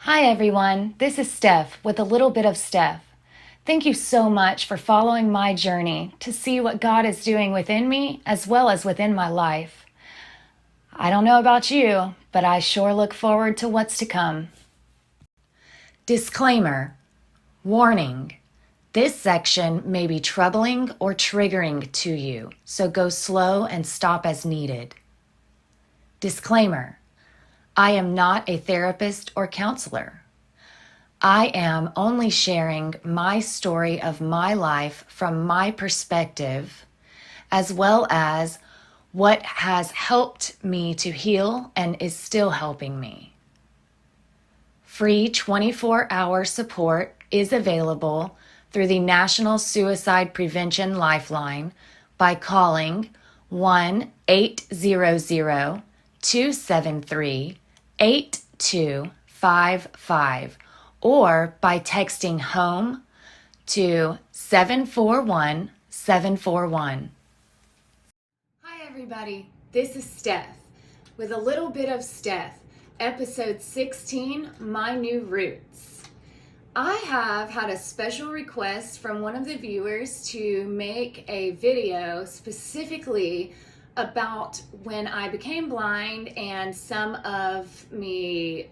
Hi everyone, this is Steph with a little bit of Steph. Thank you so much for following my journey to see what God is doing within me as well as within my life. I don't know about you, but I sure look forward to what's to come. Disclaimer. Warning. This section may be troubling or triggering to you, so go slow and stop as needed. Disclaimer. I am not a therapist or counselor. I am only sharing my story of my life from my perspective, as well as what has helped me to heal and is still helping me. Free 24-hour support is available through the National Suicide Prevention Lifeline by calling 1-800-273-8255 or by texting HOME to 741-741. Hi everybody, this is Steph with a little bit of Steph, episode 16, My New Roots. I have had a special request from one of the viewers to make a video specifically about when I became blind and some of me,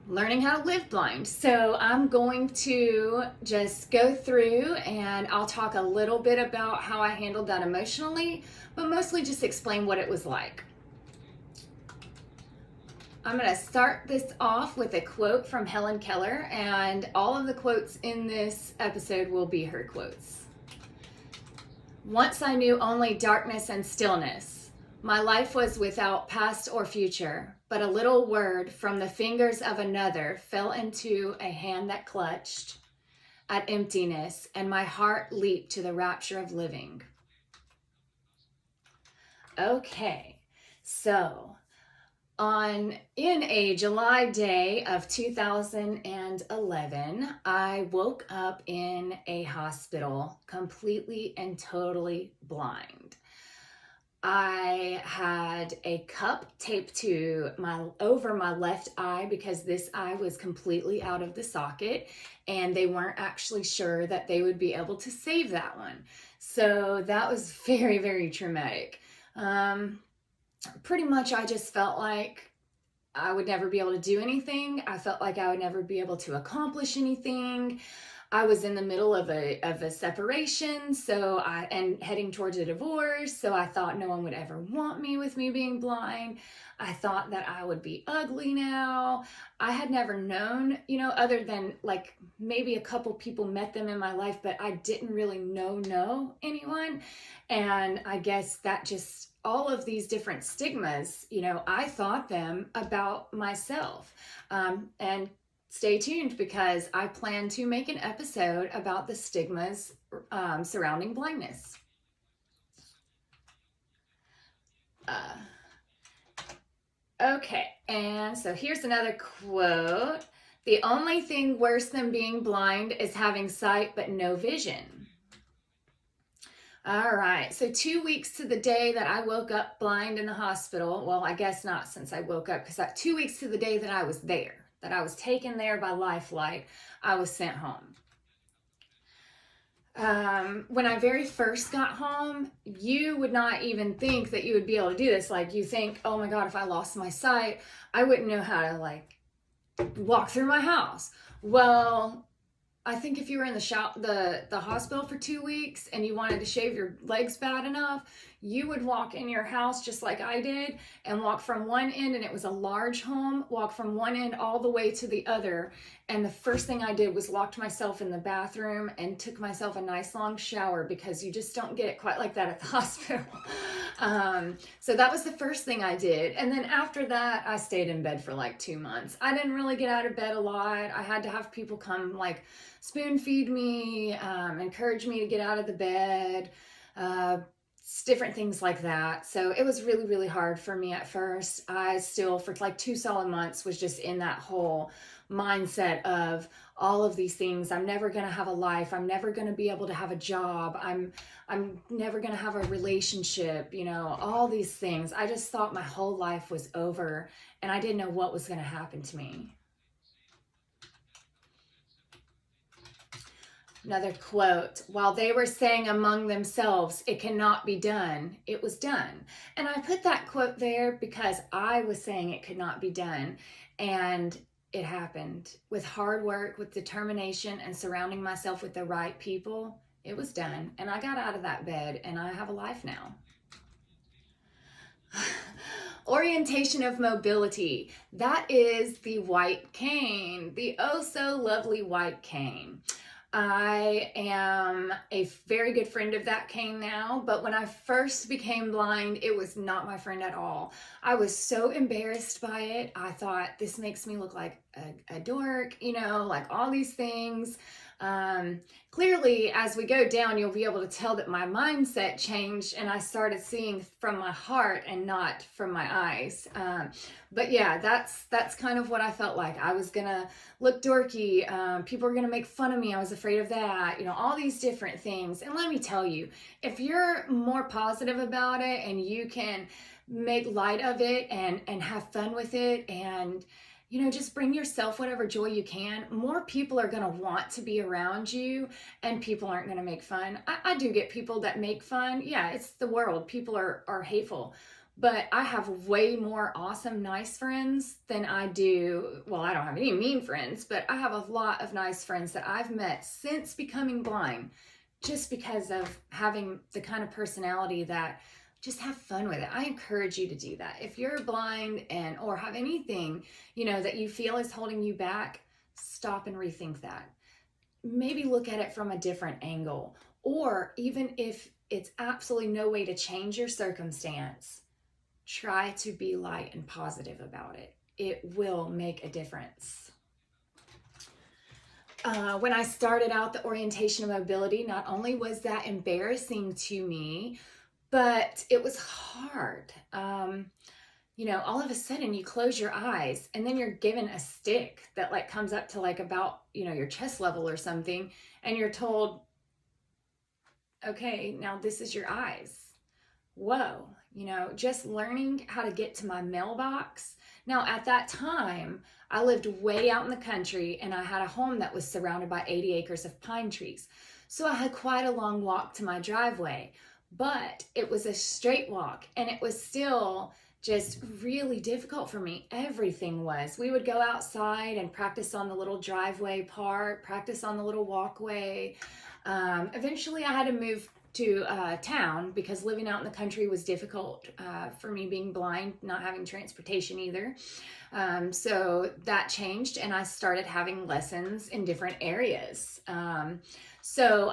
learning how to live blind. So I'm going to just go through and I'll talk a little bit about how I handled that emotionally, but mostly just explain what it was like. I'm going to start this off with a quote from Helen Keller, and all of the quotes in this episode will be her quotes. Once I knew only darkness and stillness. My life was without past or future, but a little word from the fingers of another fell into a hand that clutched at emptiness, and my heart leaped to the rapture of living. Okay, so in a July day of 2011, I woke up in a hospital completely and totally blind. I had a cup taped to over my left eye because this eye was completely out of the socket and they weren't actually sure that they would be able to save that one. So that was very, very traumatic. Pretty much I just felt like I would never be able to do anything. I felt like I would never be able to accomplish anything. I was in the middle of a separation, and heading towards a divorce. So I thought no one would ever want me with me being blind. I thought that I would be ugly now. I had never known, other than like maybe a couple people met them in my life, but I didn't really know anyone. And I guess that just all of these different stigmas, I thought them about myself. And stay tuned because I plan to make an episode about the stigmas surrounding blindness. Okay, and so here's another quote. The only thing worse than being blind is having sight but no vision. All right, so 2 weeks to the day that I woke up blind in the hospital. Well, I guess not since I woke up, because 2 weeks to the day that I was there, that I was taken there by Lifelight, I was sent home. When I very first got home, you would not even think that you would be able to do this. Like, you think, oh my God, if I lost my sight, I wouldn't know how to walk through my house. Well, I think if you were in the hospital for 2 weeks and you wanted to shave your legs bad enough, you would walk in your house just like I did and walk from one end, and it was a large home, walk from one end all the way to the other. And the first thing I did was locked myself in the bathroom and took myself a nice long shower, because you just don't get it quite like that at the hospital. So that was the first thing I did. And then after that, I stayed in bed for like 2 months. I didn't really get out of bed a lot. I had to have people come spoon feed me, encourage me to get out of the bed. different things like that. So it was really, really hard for me at first. I still, for like 2 solid months, was just in that whole mindset of all of these things. I'm never going to have a life. I'm never going to be able to have a job. I'm never going to have a relationship, all these things. I just thought my whole life was over and I didn't know what was going to happen to me. Another quote, while they were saying among themselves, it cannot be done, it was done. And I put that quote there because I was saying it could not be done. And it happened. With hard work, with determination, and surrounding myself with the right people, it was done. And I got out of that bed and I have a life now. Orientation of mobility. That is the white cane, the oh so lovely white cane. I am a very good friend of that cane now, but when I first became blind, it was not my friend at all. I was so embarrassed by it. I thought, this makes me look like a dork, like all these things. Clearly, as we go down, you'll be able to tell that my mindset changed and I started seeing from my heart and not from my eyes. But yeah, that's kind of what I felt like. I was gonna look dorky. People were gonna make fun of me. I was afraid of that. All these different things. And let me tell you, if you're more positive about it and you can make light of it and have fun with it and just bring yourself whatever joy you can, more people are going to want to be around you and people aren't going to make fun. I do get people that make fun. Yeah, it's the world. People are hateful. But I have way more awesome, nice friends than I do. Well, I don't have any mean friends, but I have a lot of nice friends that I've met since becoming blind just because of having the kind of personality that just have fun with it. I encourage you to do that. If you're blind or have anything, that you feel is holding you back, stop and rethink that. Maybe look at it from a different angle. Or even if it's absolutely no way to change your circumstance, try to be light and positive about it. It will make a difference. When I started out the orientation of mobility, not only was that embarrassing to me, but it was hard. All of a sudden you close your eyes and then you're given a stick that comes up to about, your chest level or something. And you're told, okay, now this is your eyes. Whoa, just learning how to get to my mailbox. Now at that time, I lived way out in the country and I had a home that was surrounded by 80 acres of pine trees. So I had quite a long walk to my driveway. But it was a straight walk and it was still just really difficult for me. Everything was. We would go outside and practice on the little driveway part, practice on the little walkway. Eventually I had to move to town because living out in the country was difficult for me being blind, not having transportation either. So that changed and I started having lessons in different areas. So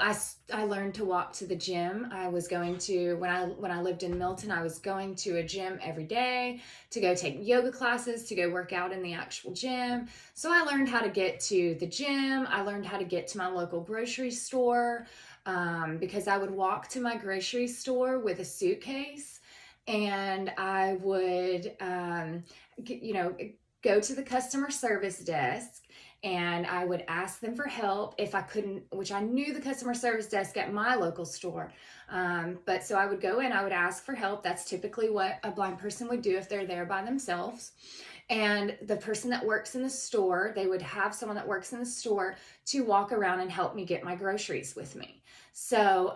I learned to walk to the gym. I was going to, when I lived in Milton, I was going to a gym every day to go take yoga classes, to go work out in the actual gym. So I learned how to get to the gym. I learned how to get to my local grocery store because I would walk to my grocery store with a suitcase and I would, go to the customer service desk and I would ask them for help if I couldn't, which I knew the customer service desk at my local store. But so I would go in, I would ask for help. That's typically what a blind person would do if they're there by themselves. And the person that works in the store, they would have someone that works in the store to walk around and help me get my groceries with me. So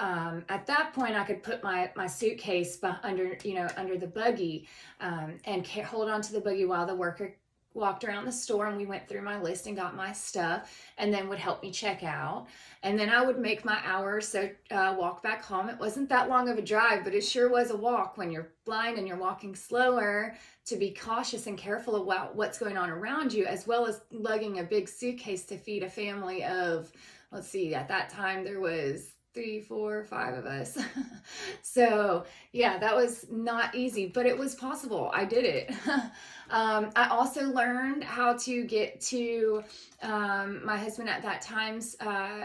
at that point, I could put my suitcase under the buggy and hold on to the buggy while the worker walked around the store and we went through my list and got my stuff and then would help me check out. And then I would make my hour, so walk back home. It wasn't that long of a drive, but it sure was a walk when you're blind and you're walking slower, to be cautious and careful about what's going on around you, as well as lugging a big suitcase to feed a family of, let's see, at that time there was 3, 4, 5 of us. So yeah, that was not easy, but it was possible. I did it. I also learned how to get to my husband at that time's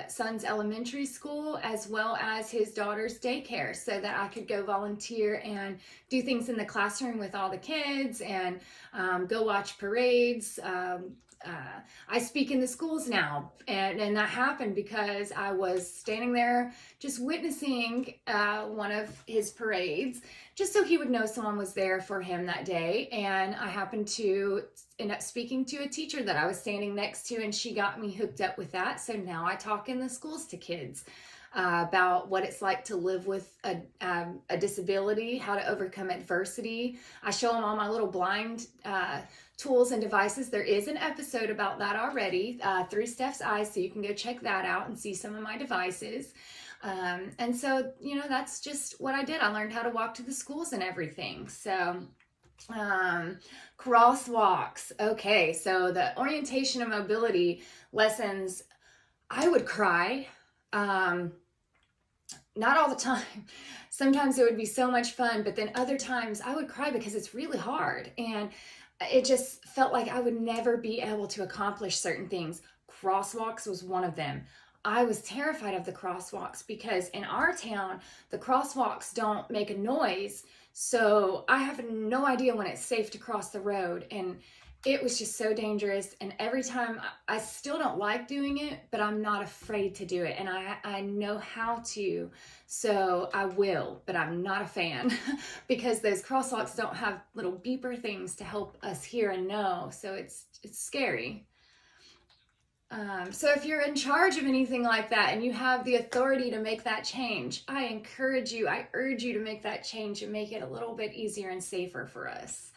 son's elementary school, as well as his daughter's daycare, so that I could go volunteer and do things in the classroom with all the kids, and go watch parades. I speak in the schools now, and that happened because I was standing there just witnessing one of his parades, just so he would know someone was there for him that day. And I happened to end up speaking to a teacher that I was standing next to, and she got me hooked up with that. So now I talk in the schools to kids about what it's like to live with a disability, how to overcome adversity. I show them all my little blind tools and devices. There is an episode about that already through Steph's eyes, so you can go check that out and see some of my devices. And so, that's just what I did. I learned how to walk to the schools and everything. So crosswalks. Okay, so the orientation and mobility lessons, I would cry. Not all the time. Sometimes it would be so much fun, but then other times I would cry because it's really hard. And it just felt like I would never be able to accomplish certain things. Crosswalks was one of them. I was terrified of the crosswalks because in our town, the crosswalks don't make a noise. So I have no idea when it's safe to cross the road. And it was just so dangerous. And every time, I still don't like doing it, but I'm not afraid to do it. And I know how to, so I will, but I'm not a fan because those crosswalks don't have little beeper things to help us hear and know. So it's scary. So if you're in charge of anything like that and you have the authority to make that change, I urge you to make that change and make it a little bit easier and safer for us.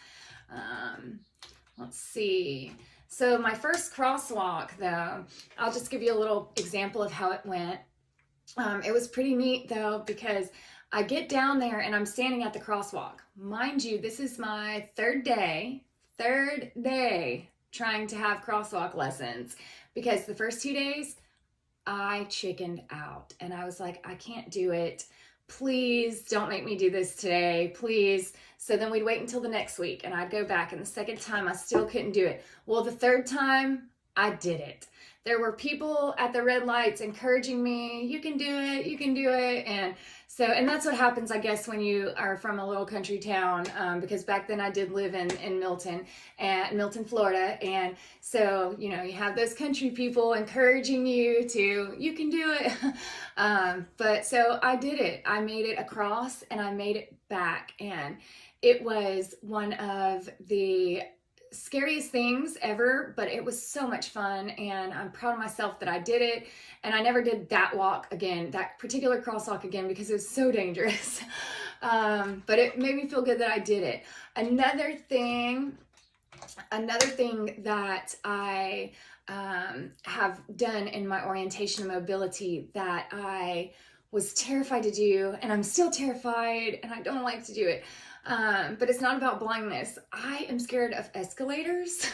Let's see. So my first crosswalk, though, I'll just give you a little example of how it went. It was pretty neat, though, because I get down there and I'm standing at the crosswalk. Mind you, this is my third day trying to have crosswalk lessons, because the first 2 days I chickened out and I was like, I can't do it. Please don't make me do this today, please. So then we'd wait until the next week and I'd go back, and the second time I still couldn't do it. Well, the third time I did it. There were people at the red lights encouraging me, you can do it, you can do it. And that's what happens, I guess, when you are from a little country town, because back then I did live in Milton, Florida. And so, you have those country people encouraging you can do it. But so I did it. I made it across and I made it back. And it was one of the scariest things ever, but it was so much fun, and I'm proud of myself that I did it. And I never did that walk again, that particular crosswalk again, because it was so dangerous. But it made me feel good that I did it. Another thing that I have done in my orientation and mobility that I was terrified to do, and I'm still terrified, and I don't like to do it. But it's not about blindness. I am scared of escalators.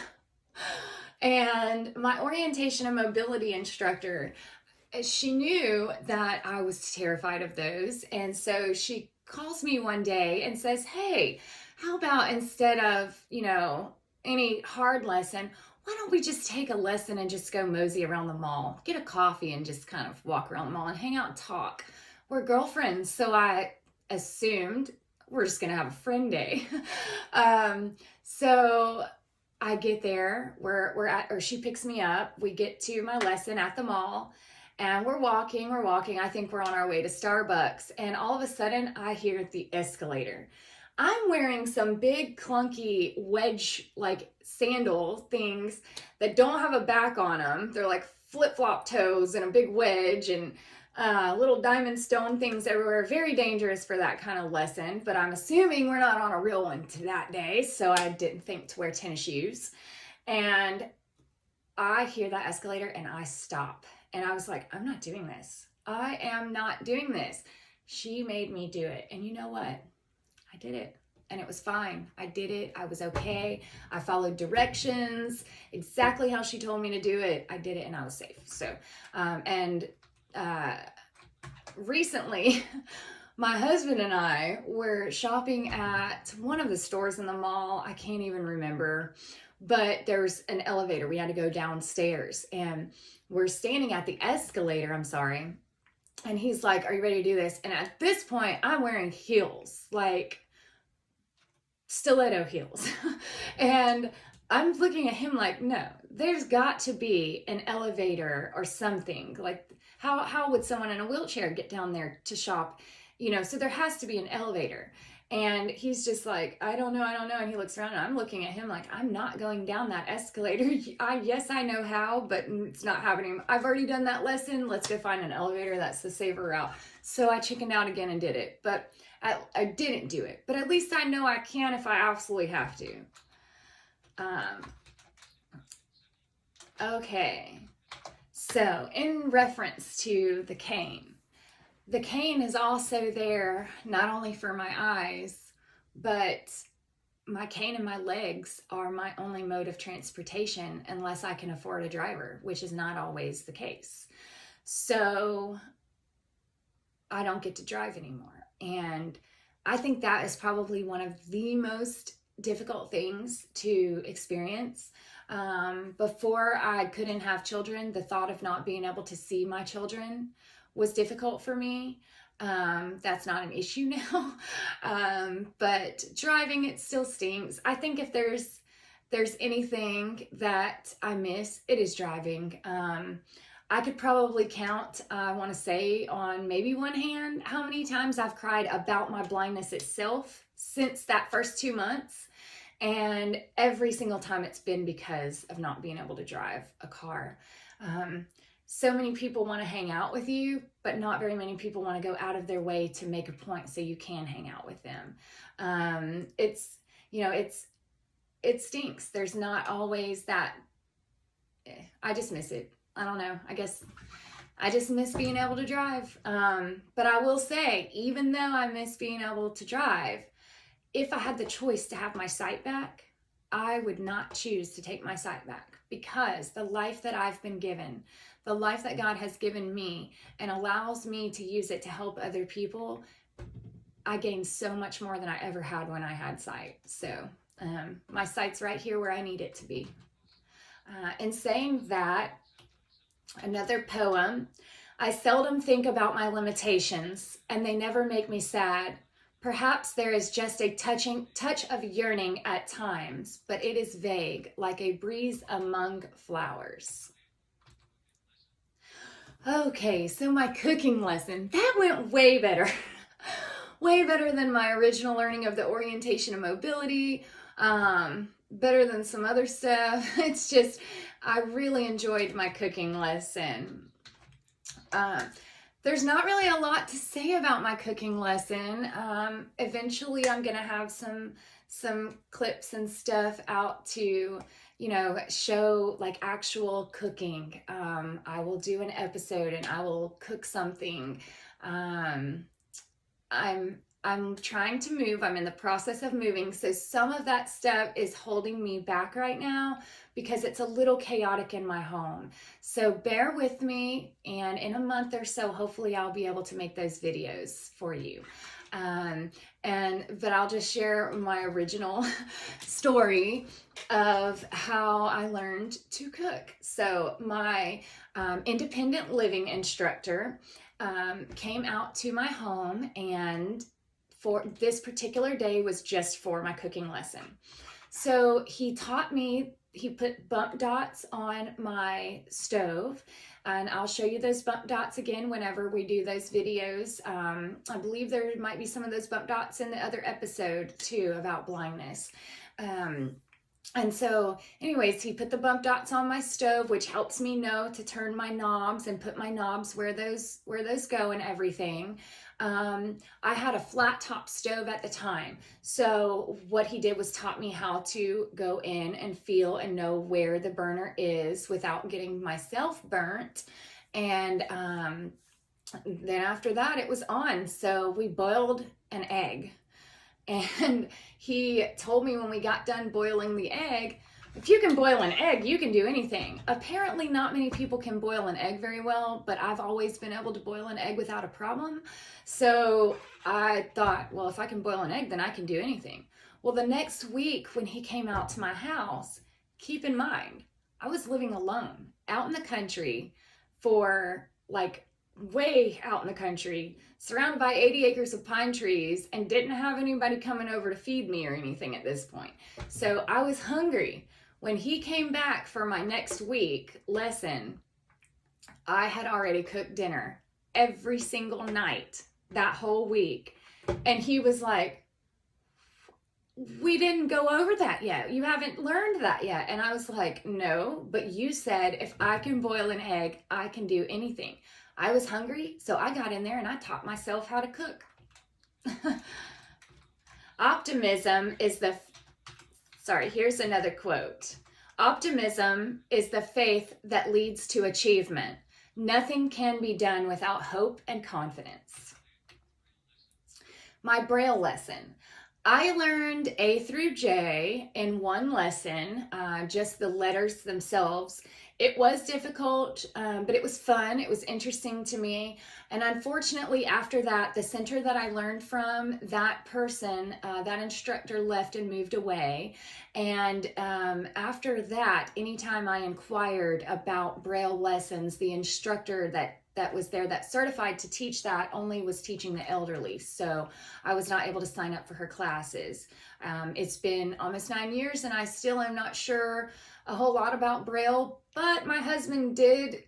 And my orientation and mobility instructor, she knew that I was terrified of those. And so she calls me one day and says, hey, how about instead of, any hard lesson, why don't we just take a lesson and just go mosey around the mall, get a coffee and just kind of walk around the mall and hang out and talk. We're girlfriends. So I assumed we're just going to have a friend day. So I get there, she picks me up. We get to my lesson at the mall and we're walking. I think we're on our way to Starbucks. And all of a sudden I hear the escalator. I'm wearing some big clunky wedge like sandal things that don't have a back on them. They're like flip-flop toes and a big wedge and little diamond stone things everywhere. Very dangerous for that kind of lesson, but I'm assuming we're not on a real one to that day, so I didn't think to wear tennis shoes. And I hear that escalator and I stop. And I was like, I'm not doing this. I am not doing this. She made me do it. And you know what? I did it. And it was fine. I did it. I was okay. I followed directions exactly how she told me to do it. I did it and I was safe. So, recently, my husband and I were shopping at one of the stores in the mall. I can't even remember, but there's an elevator. We had to go downstairs, and we're standing at the escalator. I'm sorry. And he's like, "Are you ready to do this?" And at this point, I'm wearing heels, like stiletto heels. And I'm looking at him like, no, there's got to be an elevator or something. Like, how would someone in a wheelchair get down there to shop? So there has to be an elevator. And he's just like, I don't know. And he looks around, and I'm looking at him like, I'm not going down that escalator. Yes, I know how, but it's not happening. I've already done that lesson. Let's go find an elevator. That's the safer route. So I chickened out again and did it. But I didn't do it. But at least I know I can if I absolutely have to. Okay. So in reference to the cane is also there not only for my eyes, but my cane and my legs are my only mode of transportation unless I can afford a driver, which is not always the case. So I don't get to drive anymore. And I think that is probably one of the most difficult things to experience. Before I couldn't have children, the thought of not being able to see my children was difficult for me. That's not an issue now. But driving, it still stinks. I think if there's anything that I miss, it is driving. I could probably count, I want to say on maybe one hand, how many times I've cried about my blindness itself since that first 2 months. And every single time it's been because of not being able to drive a car. So many people want to hang out with you, but not very many people want to go out of their way to make a point so you can hang out with them. It stinks. There's not always that. I just miss it. I don't know. I guess I just miss being able to drive. But I will say, even though I miss being able to drive, if I had the choice to have my sight back, I would not choose to take my sight back, because the life that I've been given, the life that God has given me and allows me to use it to help other people, I gained so much more than I ever had when I had sight. So my sight's right here where I need it to be. In saying that, another poem: I seldom think about my limitations, and they never make me sad. Perhaps there is just a touch of yearning at times, but it is vague, like a breeze among flowers. Okay, so my cooking lesson, that went way better. Way better than my original learning of the orientation and mobility. Better than some other stuff. It's just, I really enjoyed my cooking lesson. There's not really a lot to say about my cooking lesson. Eventually I'm gonna have some clips and stuff out to, show like actual cooking. I will do an episode and I will cook something. I'm trying to move. I'm in the process of moving. So some of that stuff is holding me back right now because it's a little chaotic in my home. So bear with me, and in a month or so, hopefully I'll be able to make those videos for you. But I'll just share my original story of how I learned to cook. So my independent living instructor came out to my home, and for this particular day was just for my cooking lesson. So he taught me, he put bump dots on my stove, and I'll show you those bump dots again whenever we do those videos. I believe there might be some of those bump dots in the other episode too about blindness. And so anyways, he put the bump dots on my stove, which helps me know to turn my knobs and put my knobs where those go and everything. I had a flat top stove at the time. So what he did was taught me how to go in and feel and know where the burner is without getting myself burnt. And then after that, it was on. So we boiled an egg. And he told me when we got done boiling the egg, If you can boil an egg, you can do anything. Apparently, not many people can boil an egg very well, but I've always been able to boil an egg without a problem. So I thought, well, if I can boil an egg, then I can do anything. Well, the next week when he came out to my house, keep in mind, I was living alone out in the country for like way out in the country, surrounded by 80 acres of pine trees, and didn't have anybody coming over to feed me or anything at this point. So I was hungry. When he came back for my next week lesson, I had already cooked dinner every single night that whole week. And he was like, we didn't go over that yet. You haven't learned that yet. And I was like, no, but you said if I can boil an egg, I can do anything. I was hungry, so I got in there and I taught myself how to cook. Optimism is the here's another quote. Optimism is the faith that leads to achievement. Nothing can be done without hope and confidence. My Braille lesson. I learned A through J in one lesson, just the letters themselves. It was difficult, but it was fun. It was interesting to me. And unfortunately, after that, the center that I learned from, that person, that instructor left and moved away. And after that, anytime I inquired about Braille lessons, the instructor that was there that certified to teach that only was teaching the elderly. So I was not able to sign up for her classes. It's been almost 9 years and I still am not sure a whole lot about Braille, but my husband did.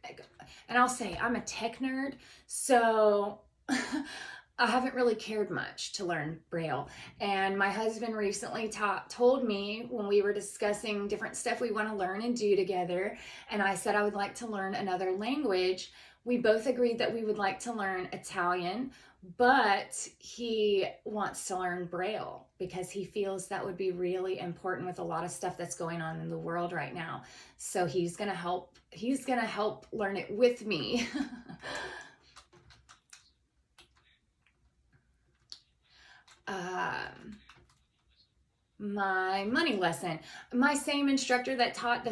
And I'll say I'm a tech nerd, so I haven't really cared much to learn Braille. And my husband recently told me when we were discussing different stuff we want to learn and do together, and I said I would like to learn another language. We both agreed that we would like to learn Italian, but he wants to learn Braille because he feels that would be really important with a lot of stuff that's going on in the world right now. So he's going to help learn it with me. My money lesson. My same instructor that taught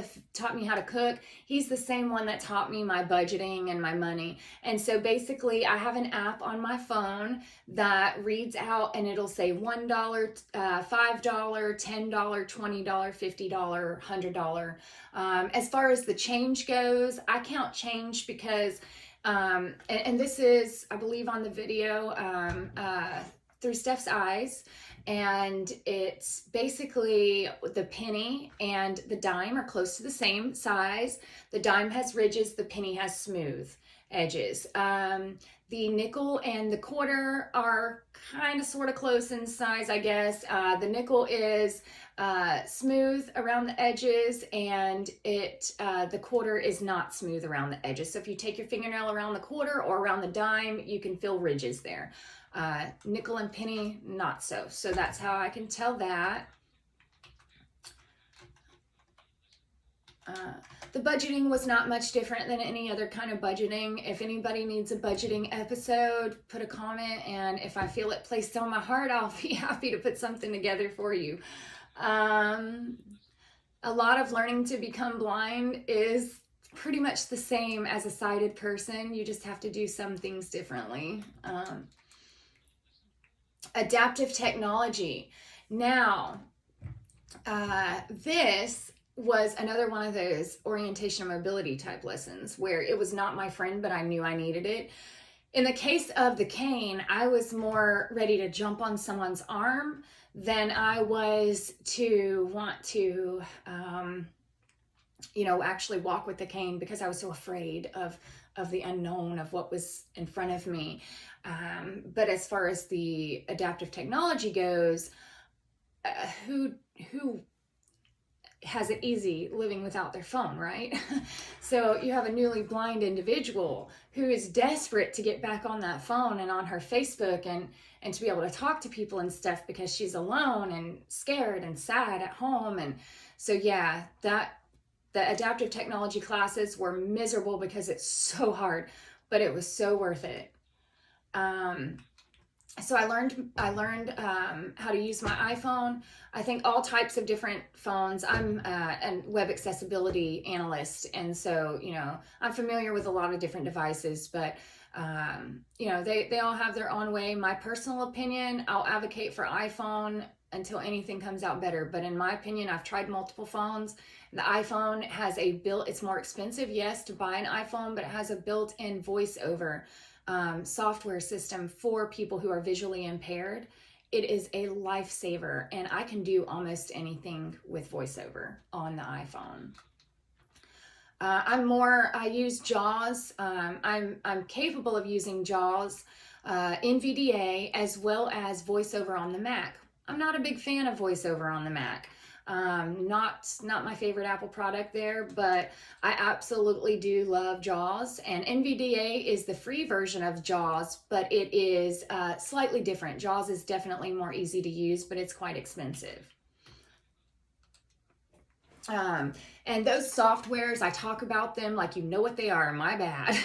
me how to cook, he's the same one that taught me my budgeting and my money. And so basically I have an app on my phone that reads out and it'll say $1, $5, $10, $20, $50, $100. As far as the change goes, I count change because and this is, I believe, on the video through Steph's eyes. And it's basically the penny and the dime are close to the same size. The dime has ridges, the penny has smooth edges. The nickel and the quarter are kind of sort of close in size, I guess. The nickel is smooth around the edges, and the quarter is not smooth around the edges. So if you take your fingernail around the quarter or around the dime, you can feel ridges there. Nickel and penny, not so. So that's how I can tell that. The budgeting was not much different than any other kind of budgeting. If anybody needs a budgeting episode, put a comment, and if I feel it placed on my heart, I'll be happy to put something together for you. A lot of learning to become blind is pretty much the same as a sighted person. You just have to do some things differently. Adaptive technology. Now, this was another one of those orientation and mobility type lessons where it was not my friend, but I knew I needed it. In the case of the cane, I was more ready to jump on someone's arm than I was to want to, actually walk with the cane because I was so afraid of the unknown of what was in front of me. But as far as the adaptive technology goes, who has it easy living without their phone, right? So you have a newly blind individual who is desperate to get back on that phone and on her Facebook and to be able to talk to people and stuff because she's alone and scared and sad at home. And so, yeah, the adaptive technology classes were miserable because it's so hard, but it was so worth it. So I learned how to use my iPhone. I think all types of different phones. I'm a web accessibility analyst, and so I'm familiar with a lot of different devices. But they all have their own way. My personal opinion, I'll advocate for iPhone until anything comes out better. But in my opinion, I've tried multiple phones. The iPhone has it's more expensive, yes, to buy an iPhone, but it has a built-in voiceover software system for people who are visually impaired. It is a lifesaver, and I can do almost anything with voiceover on the iPhone. I use JAWS. I'm capable of using JAWS, NVDA, as well as voiceover on the Mac. I'm not a big fan of voiceover on the Mac. Not my favorite Apple product there, but I absolutely do love JAWS. And NVDA is the free version of JAWS, but it is slightly different. JAWS is definitely more easy to use, but it's quite expensive. And those softwares, I talk about them like you know what they are, my bad.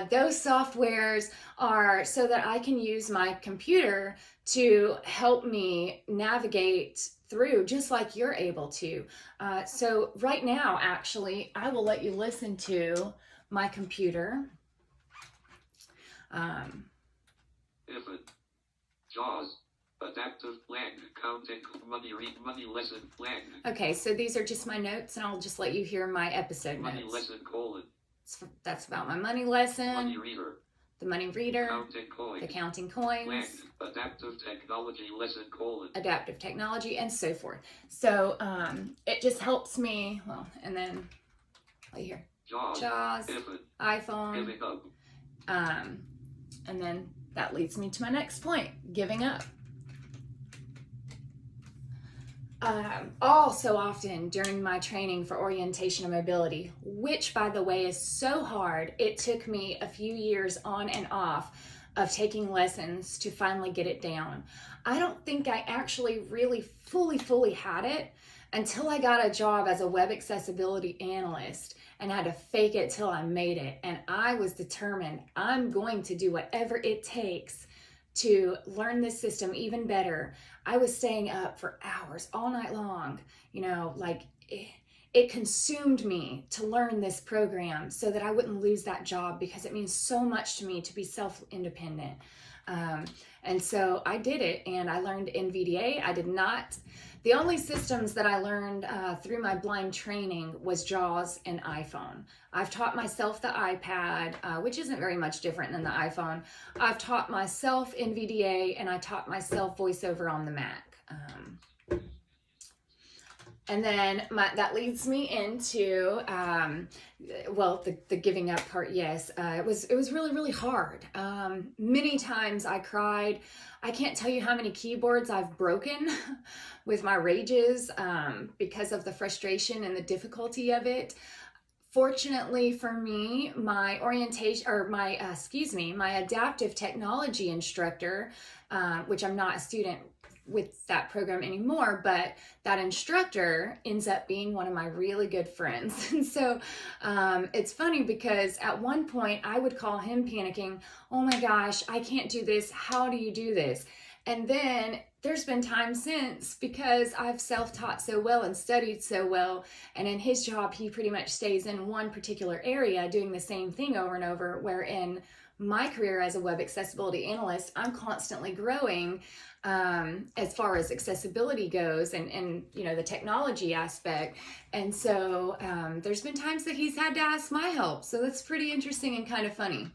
Those softwares are so that I can use my computer to help me navigate through just like you're able to. So right now, actually, I will let you listen to my computer. JAWS. Adaptive plan, counting, money read, money lesson plan. Okay, so these are just my notes, and I'll just let you hear my episode money notes. Lesson colon. That's about my money lesson. Money reader. The money reader. Counting coins. The counting coins. Plan, adaptive technology lesson colon. Adaptive technology, and so forth. So it just helps me. Well, and then right here. JAWS. iPhone. And then that leads me to my next point: giving up. All so often during my training for orientation and mobility, which by the way is so hard, it took me a few years on and off of taking lessons to finally get it down. I don't think I actually really fully had it until I got a job as a web accessibility analyst and had to fake it till I made it. And I was determined, I'm going to do whatever it takes to learn this system even better. I was staying up for hours all night long, it consumed me to learn this program so that I wouldn't lose that job, because it means so much to me to be self-independent. And so I did it, and I learned NVDA. The only systems that I learned through my blind training was JAWS and iPhone. I've taught myself the iPad, which isn't very much different than the iPhone. I've taught myself NVDA, and I taught myself VoiceOver on the Mac. And then that leads me into, the giving up part, yes. It was really, really hard. Many times I cried. I can't tell you how many keyboards I've broken with my rages because of the frustration and the difficulty of it. Fortunately for me, my adaptive technology instructor, which I'm not a student with that program anymore, but that instructor ends up being one of my really good friends. And so it's funny because at one point I would call him panicking, oh my gosh, I can't do this. How do you do this? And then there's been times since, because I've self-taught so well and studied so well, and in his job, he pretty much stays in one particular area doing the same thing over and over, where in my career as a web accessibility analyst, I'm constantly growing as far as accessibility goes and the technology aspect. And so there's been times that he's had to ask my help. So that's pretty interesting and kind of funny.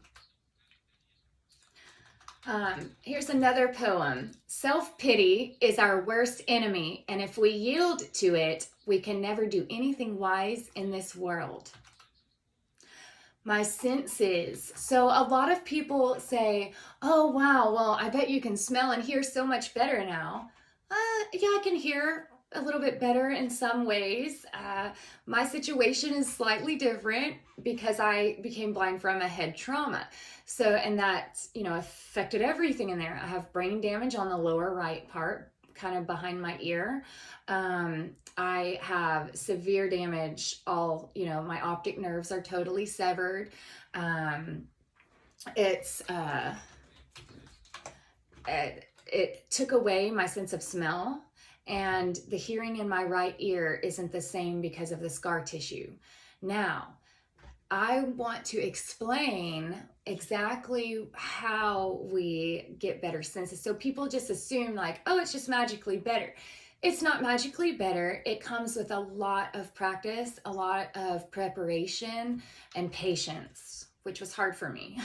Here's another poem. Self-pity is our worst enemy, and if we yield to it, we can never do anything wise in this world. My senses. So a lot of people say, oh, wow, well, I bet you can smell and hear so much better now. Yeah, I can hear a little bit better in some ways. My situation is slightly different because I became blind from a head trauma. So, and that, affected everything in there. I have brain damage on the lower right part, kind of behind my ear. I have severe damage. My optic nerves are totally severed. it took away my sense of smell, and the hearing in my right ear isn't the same because of the scar tissue. Now, I want to explain exactly how we get better senses. So people just assume like, oh, it's just magically better. It's not magically better. It comes with a lot of practice, a lot of preparation, and patience, which was hard for me.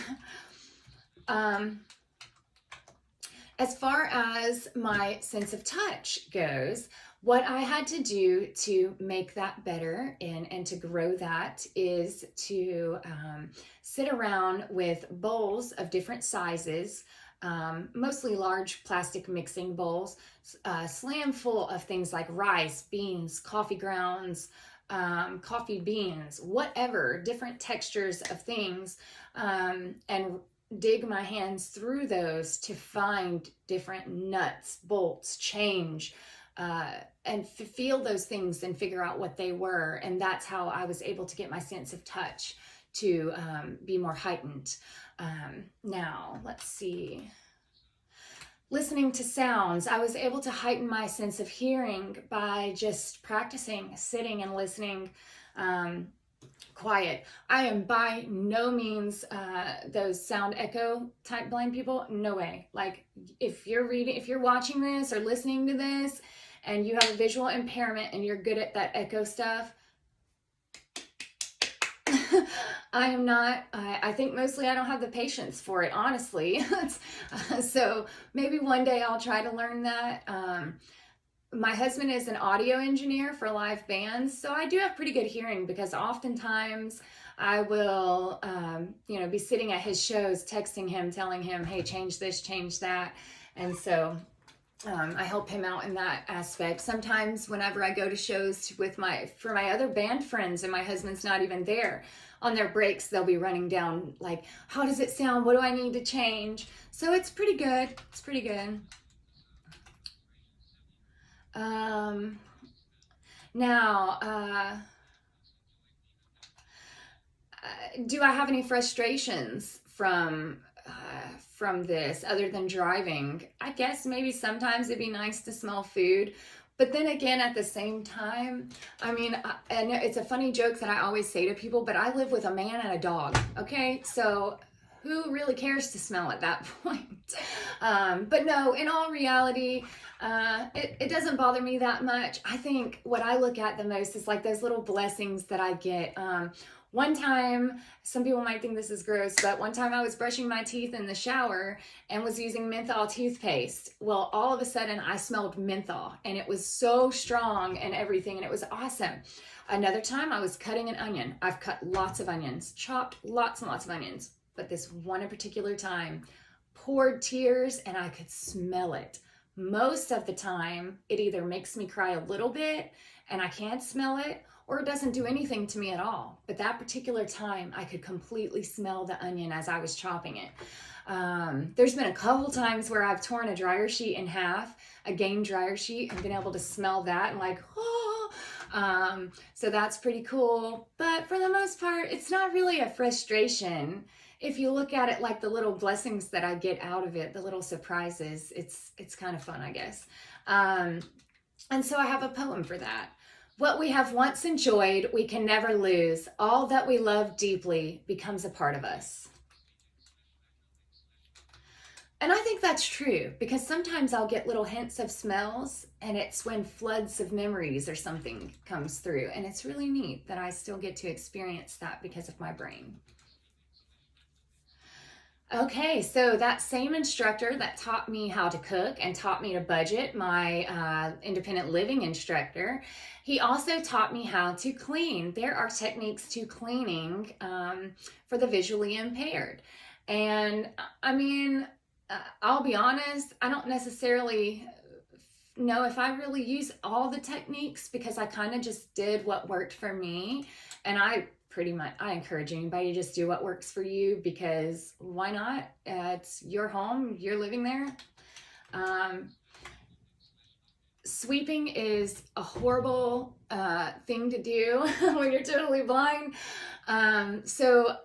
As far as my sense of touch goes, what I had to do to make that better and to grow that is to sit around with bowls of different sizes, mostly large plastic mixing bowls, slam full of things like rice, beans, coffee grounds, coffee beans, whatever, different textures of things, and dig my hands through those to find different nuts, bolts, change, and feel those things and figure out what they were. And that's how I was able to get my sense of touch to be more heightened. Now, let's see. Listening to sounds, I was able to heighten my sense of hearing by just practicing sitting and listening quiet. I am by no means those sound echo type blind people. No way. Like if you're watching this or listening to this and you have a visual impairment and you're good at that echo stuff, I am not. I think mostly I don't have the patience for it, honestly. So maybe one day I'll try to learn that. My husband is an audio engineer for live bands, so I do have pretty good hearing because oftentimes I will, be sitting at his shows, texting him, telling him, hey, change this, change that. And so I help him out in that aspect. Sometimes whenever I go to shows for my other band friends and my husband's not even there, on their breaks, they'll be running down like, how does it sound? What do I need to change? So it's pretty good. It's pretty good. Now, do I have any frustrations from this other than driving? I guess maybe sometimes it'd be nice to smell food, but then again, at the same time, I mean, and it's a funny joke that I always say to people, but I live with a man and a dog. Okay, so who really cares to smell at that point? But no, in all reality, it doesn't bother me that much. I think what I look at the most is like those little blessings that I get. One time, some people might think this is gross, but one time I was brushing my teeth in the shower and was using menthol toothpaste. Well, all of a sudden I smelled menthol and it was so strong and everything, and it was awesome. Another time I was cutting an onion. I've cut lots of onions, chopped lots and lots of onions, but this one in particular time, poured tears and I could smell it. Most of the time, it either makes me cry a little bit and I can't smell it, or it doesn't do anything to me at all. But that particular time, I could completely smell the onion as I was chopping it. There's been a couple times where I've torn a dryer sheet in half, a game dryer sheet, and been able to smell that and like, oh. So that's pretty cool. But for the most part, it's not really a frustration. If you look at it like the little blessings that I get out of it, the little surprises, it's kind of fun, I guess. And so I have a poem for that. What we have once enjoyed, we can never lose. All that we love deeply becomes a part of us. And I think that's true because sometimes I'll get little hints of smells and it's when floods of memories or something comes through. And it's really neat that I still get to experience that because of my brain. Okay, so that same instructor that taught me how to cook and taught me to budget, my independent living instructor, he also taught me how to clean. There are techniques to cleaning for the visually impaired. And I mean, I'll be honest, I don't necessarily know if I really use all the techniques because I kind of just did what worked for me. And I encourage anybody to just do what works for you because why not? It's your home, you're living there. Sweeping is a horrible thing to do when you're totally blind. So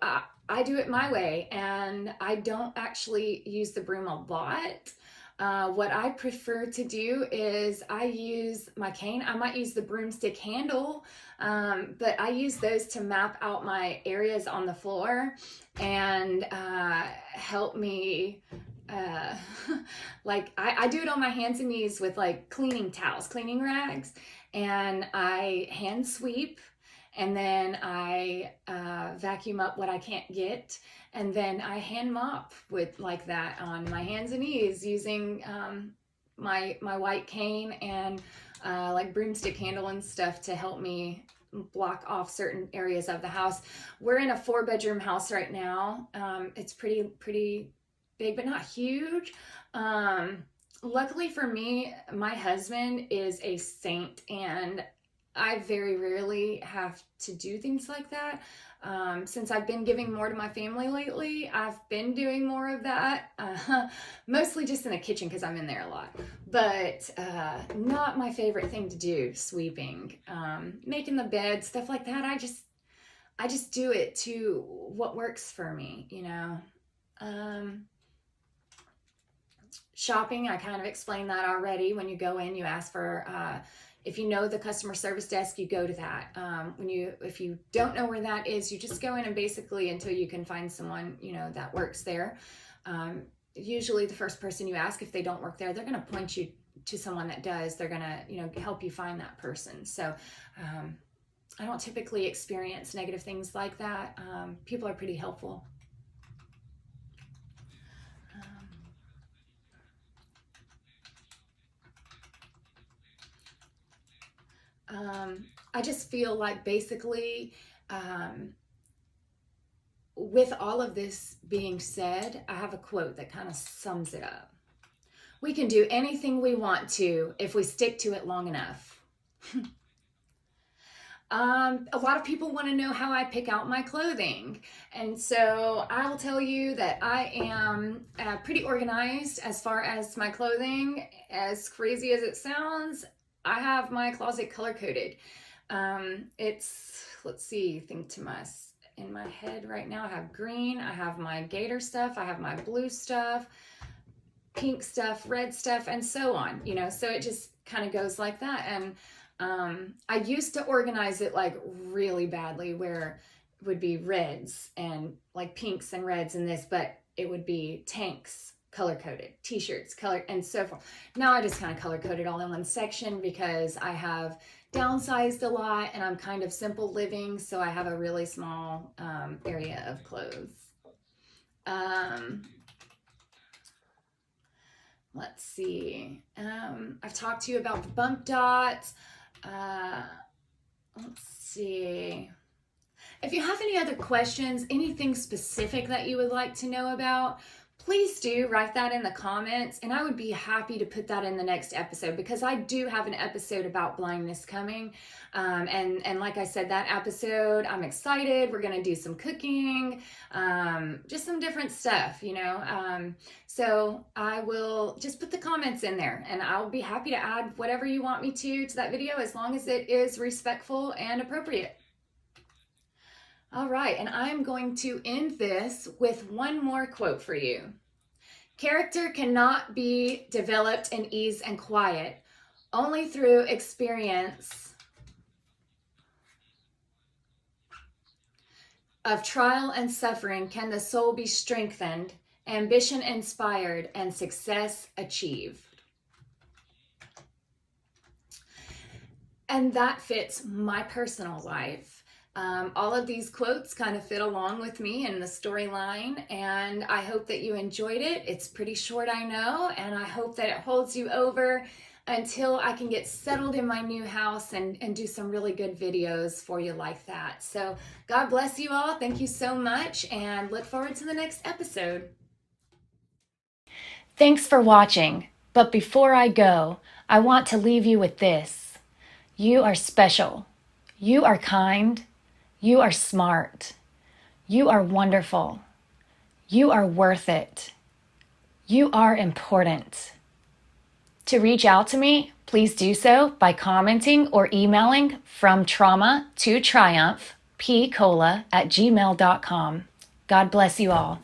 I do it my way, and I don't actually use the broom a lot. What I prefer to do is I use my cane. I might use the broomstick handle, but I use those to map out my areas on the floor and help me. Uh, like I do it on my hands and knees with like cleaning towels, cleaning rags, and I hand sweep, and then I vacuum up what I can't get, and then I hand mop with like that on my hands and knees using my white cane and like broomstick handle and stuff to help me block off certain areas of the house. We're in a 4-bedroom house right now. It's pretty big, but not huge. Luckily for me, my husband is a saint, and I very rarely have to do things like that. Since I've been giving more to my family lately, I've been doing more of that, mostly just in the kitchen because I'm in there a lot. But not my favorite thing to do, sweeping, making the bed, stuff like that. I just do it to what works for me, you know. Shopping, I kind of explained that already. When you go in, you ask for, if you know the customer service desk, you go to that. If you don't know where that is, you just go in and basically until you can find someone, you know, that works there. Usually the first person you ask, if they don't work there, they're going to point you to someone that does. They're going to, you know, help you find that person. So I don't typically experience negative things like that. People are pretty helpful. I just feel like basically, with all of this being said, I have a quote that kind of sums it up. We can do anything we want to if we stick to it long enough. A lot of people want to know how I pick out my clothing. And so I will tell you that I am pretty organized as far as my clothing. As crazy as it sounds, I have my closet color coded. Let's see, in my head right now, I have green, I have my gator stuff, I have my blue stuff, pink stuff, red stuff, and so on, you know, so it just kind of goes like that. And I used to organize it like really badly, where it would be reds and like pinks and reds and this, but it would be tanks color coded, t-shirts color, and so forth. Now I just kind of color coded all in one section because I have downsized a lot and I'm kind of simple living, so I have a really small area of clothes. Let's see. I've talked to you about the bump dots. Let's see. If you have any other questions, anything specific that you would like to know about, please do write that in the comments, and I would be happy to put that in the next episode, because I do have an episode about blindness coming. And like I said, that episode, I'm excited. We're going to do some cooking, just some different stuff, you know. So I will just put the comments in there, and I'll be happy to add whatever you want me to that video, as long as it is respectful and appropriate. All right, and I'm going to end this with one more quote for you. Character cannot be developed in ease and quiet. Only through experience of trial and suffering can the soul be strengthened, ambition inspired, and success achieved. And that fits my personal life. All of these quotes kind of fit along with me in the storyline, and I hope that you enjoyed it. It's pretty short, I know, and I hope that it holds you over until I can get settled in my new house and do some really good videos for you like that. So God bless you all. Thank you so much, and look forward to the next episode. Thanks for watching. But before I go, I want to leave you with this. You are special. You are kind. You are smart. You are wonderful. You are worth it. You are important. To reach out to me, please do so by commenting or emailing from trauma to triumph, pcola@gmail.com. God bless you all.